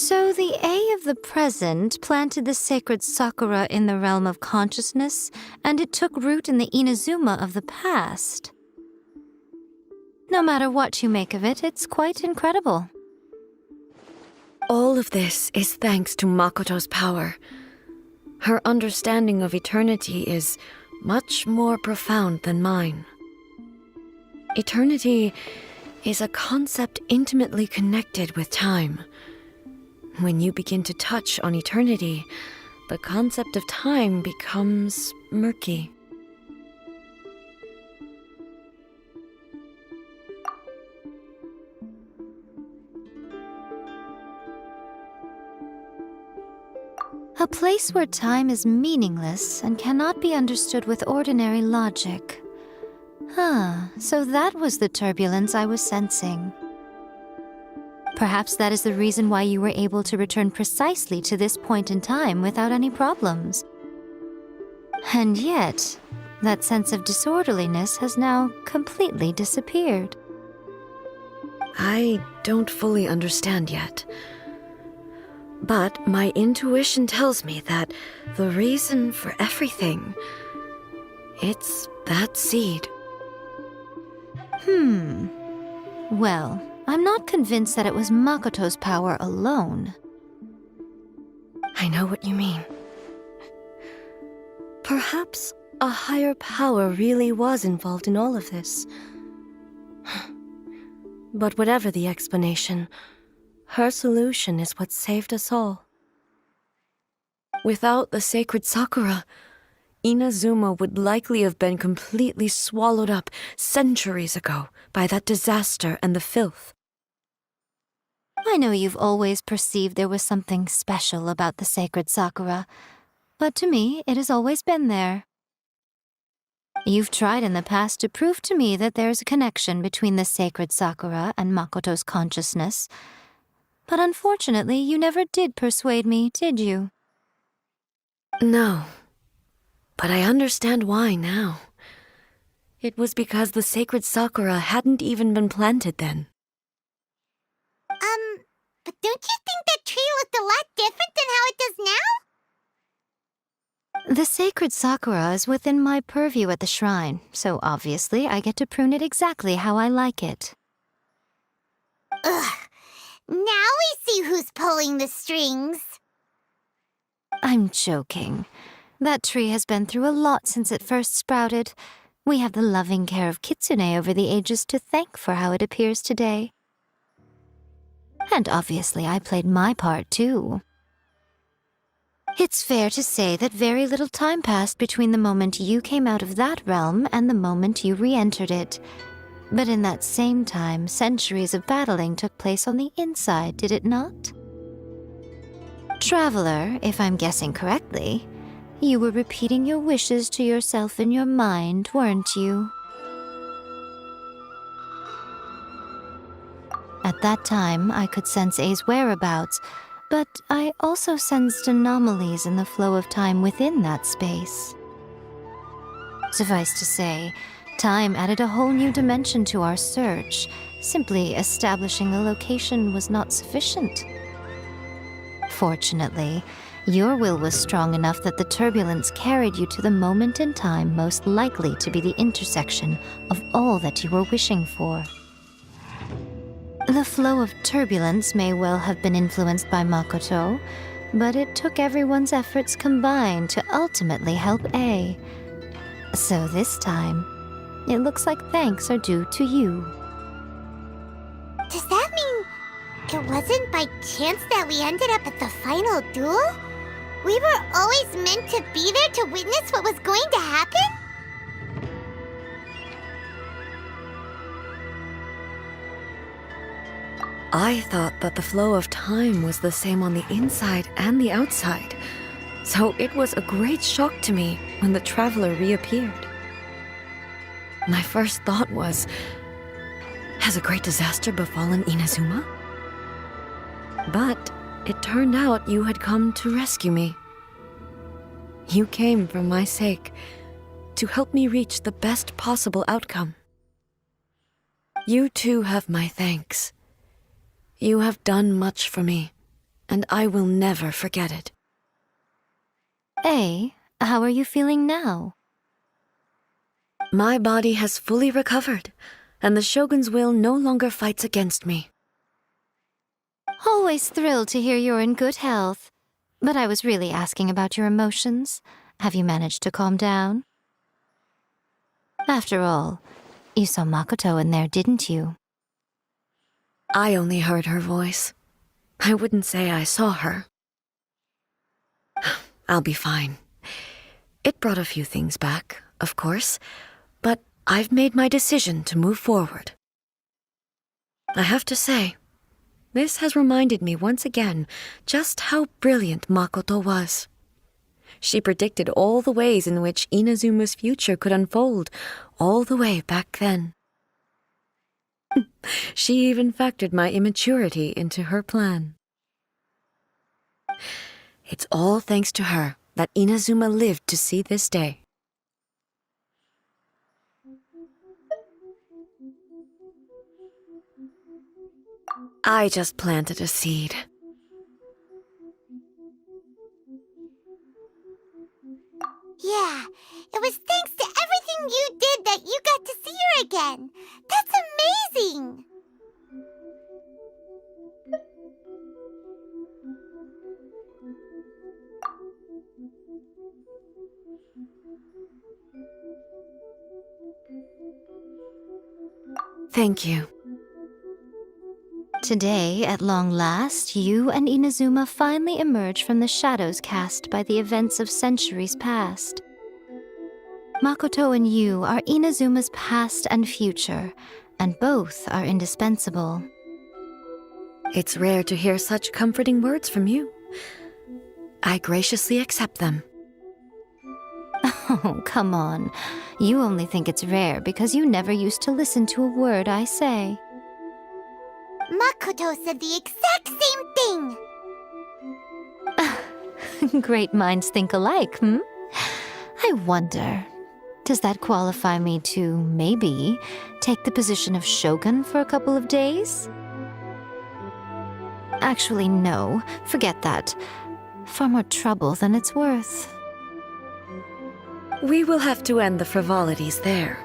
So the A of the present planted the sacred sakura in the realm of consciousness, and it took root in the Inazuma of the past. No matter what you make of it, it's quite incredible. All of this is thanks to Makoto's power. Her understanding of eternity is much more profound than mine. Eternity is a concept intimately connected with time. When you begin to touch on eternity, the concept of time becomes murky. A place where time is meaningless and cannot be understood with ordinary logic. So that was the turbulence I was sensing. Perhaps that is the reason why you were able to return precisely to this point in time without any problems. And yet, that sense of disorderliness has now completely disappeared. I don't fully understand yet. But my intuition tells me that the reason for everything, it's that seed. Well, I'm not convinced that it was Makoto's power alone. I know what you mean. Perhaps a higher power really was involved in all of this. But whatever the explanation, her solution is what saved us all. Without the sacred sakura, Inazuma would likely have been completely swallowed up centuries ago by that disaster and the filth. I know you've always perceived there was something special about the sacred sakura, but to me, it has always been there. You've tried in the past to prove to me that there's a connection between the sacred sakura and Makoto's consciousness, but unfortunately, you never did persuade me, did you? No, but I understand why now. It was because the sacred sakura hadn't even been planted then. But don't you think that tree looked a lot different than how it does now? The sacred sakura is within my purview at the shrine, so obviously I get to prune it exactly how I like it. Ugh. Now we see who's pulling the strings. I'm joking. That tree has been through a lot since it first sprouted. We have the loving care of Kitsune over the ages to thank for how it appears today. And obviously I played my part too. It's fair to say that very little time passed between the moment you came out of that realm and the moment you re-entered it. But in that same time, centuries of battling took place on the inside, did it not? Traveler, if I'm guessing correctly, you were repeating your wishes to yourself in your mind, weren't you? At that time, I could sense A's whereabouts, but I also sensed anomalies in the flow of time within that space. Suffice to say, time added a whole new dimension to our search. Simply establishing a location was not sufficient. Fortunately, your will was strong enough that the turbulence carried you to the moment in time most likely to be the intersection of all that you were wishing for. The flow of turbulence may well have been influenced by Makoto, but it took everyone's efforts combined to ultimately help A. So this time, it looks like thanks are due to you. Does that mean it wasn't by chance that we ended up at the final duel? We were always meant to be there to witness what was going to happen? I thought that the flow of time was the same on the inside and the outside, so it was a great shock to me when the traveler reappeared. My first thought was, has a great disaster befallen Inazuma? But it turned out you had come to rescue me. You came for my sake, to help me reach the best possible outcome. You too have my thanks. You have done much for me, and I will never forget it. How are you feeling now? My body has fully recovered, and the Shogun's will no longer fights against me. Always thrilled to hear you're in good health. But I was really asking about your emotions. Have you managed to calm down? After all, you saw Makoto in there, didn't you? I only heard her voice. I wouldn't say I saw her. I'll be fine. It brought a few things back, of course, but I've made my decision to move forward. I have to say, this has reminded me once again just how brilliant Makoto was. She predicted all the ways in which Inazuma's future could unfold, all the way back then. She even factored my immaturity into her plan. It's all thanks to her that Inazuma lived to see this day. I just planted a seed. Yeah, it was thanks to everything you did that you got to see her again. That's amazing! Thank you. Today, at long last, you and Inazuma finally emerge from the shadows cast by the events of centuries past. Makoto and you are Inazuma's past and future, and both are indispensable. It's rare to hear such comforting words from you. I graciously accept them. Oh, come on. You only think it's rare because you never used to listen to a word I say. Makoto said the exact same thing! Great minds think alike, I wonder, does that qualify me to, maybe, take the position of Shogun for a couple of days? Actually, no. Forget that. Far more trouble than it's worth. We will have to end the frivolities there.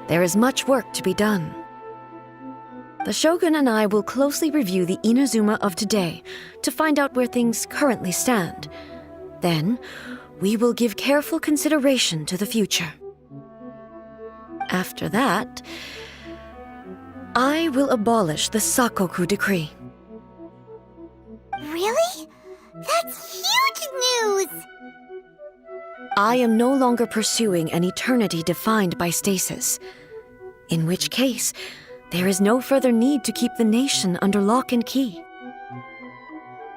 There is much work to be done. The Shogun and I will closely review the Inazuma of today to find out where things currently stand. Then, we will give careful consideration to the future. After that, I will abolish the Sakoku decree. Really? That's huge news! I am no longer pursuing an eternity defined by stasis. In which case, there is no further need to keep the nation under lock and key.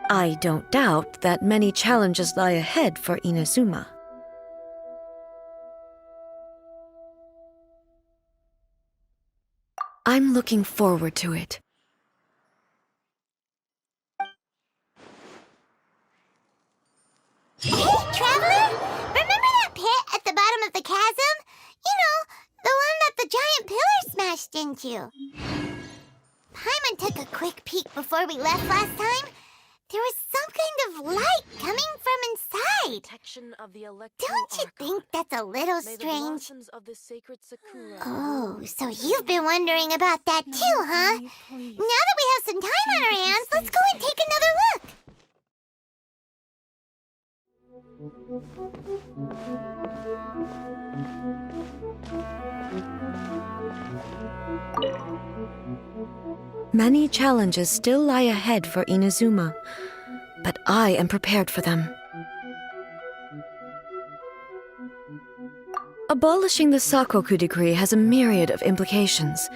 I don't doubt that many challenges lie ahead for Inazuma. I'm looking forward to it. Hey, Traveler! Remember that pit at the bottom of the chasm? You know, the one that the giant pillar smashed into. Paimon took a quick peek before we left last time. There was some kind of light coming from inside. Don't you think that's a little strange? Oh, so you've been wondering about that too, huh? Now that we have some time on our hands, let's go and take another look. Many challenges still lie ahead for Inazuma, but I am prepared for them. Abolishing the Sakoku decree has a myriad of implications.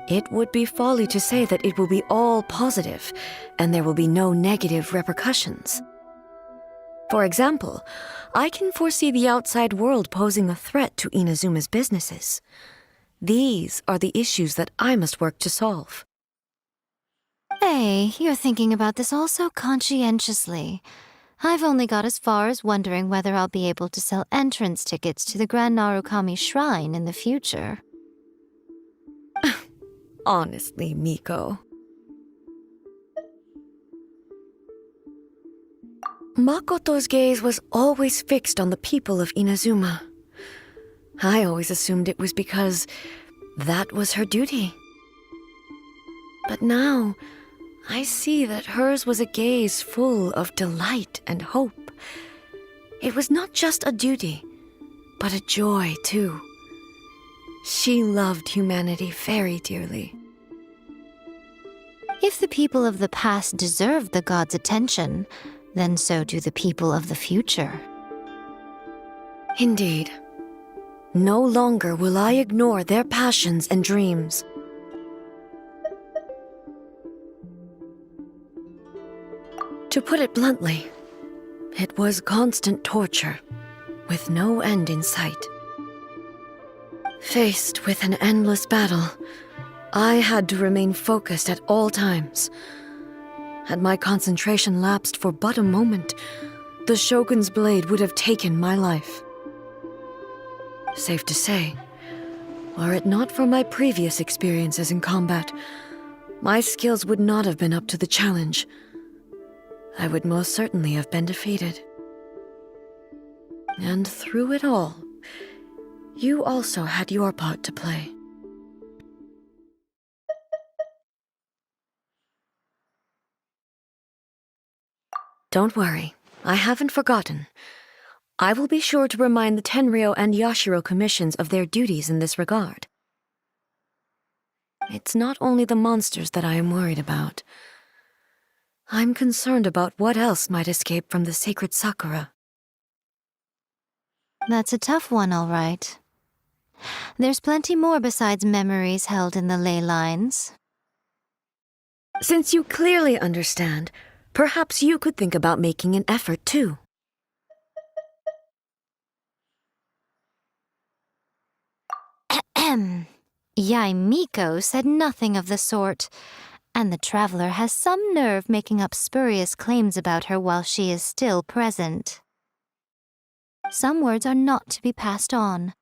It would be folly to say that it will be all positive, and there will be no negative repercussions. For example, I can foresee the outside world posing a threat to Inazuma's businesses. These are the issues that I must work to solve. Hey, you're thinking about this all so conscientiously. I've only got as far as wondering whether I'll be able to sell entrance tickets to the Grand Narukami Shrine in the future. Honestly, Miko. Makoto's gaze was always fixed on the people of Inazuma. I always assumed it was because that was her duty. But now, I see that hers was a gaze full of delight and hope. It was not just a duty, but a joy, too. She loved humanity very dearly. If the people of the past deserve the god's attention, then so do the people of the future. Indeed. No longer will I ignore their passions and dreams. To put it bluntly, it was constant torture, with no end in sight. Faced with an endless battle, I had to remain focused at all times. Had my concentration lapsed for but a moment, the Shogun's blade would have taken my life. Safe to say, were it not for my previous experiences in combat, my skills would not have been up to the challenge. I would most certainly have been defeated. And through it all, you also had your part to play. Don't worry, I haven't forgotten. I will be sure to remind the Tenryou and Yashiro commissions of their duties in this regard. It's not only the monsters that I am worried about. I'm concerned about what else might escape from the sacred Sakura. That's a tough one, all right. There's plenty more besides memories held in the ley lines. Since you clearly understand, perhaps you could think about making an effort too. Yaimiko said nothing of the sort, and the traveler has some nerve making up spurious claims about her while she is still present. Some words are not to be passed on.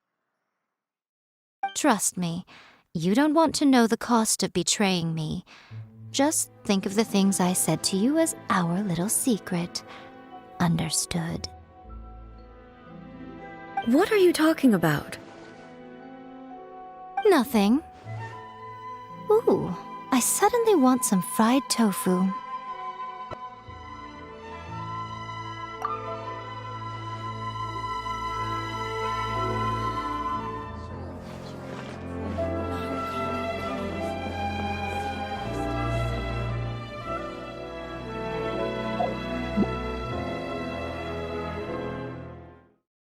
Trust me, you don't want to know the cost of betraying me. Just think of the things I said to you as our little secret. Understood? What are you talking about? Nothing. Ooh, I suddenly want some fried tofu.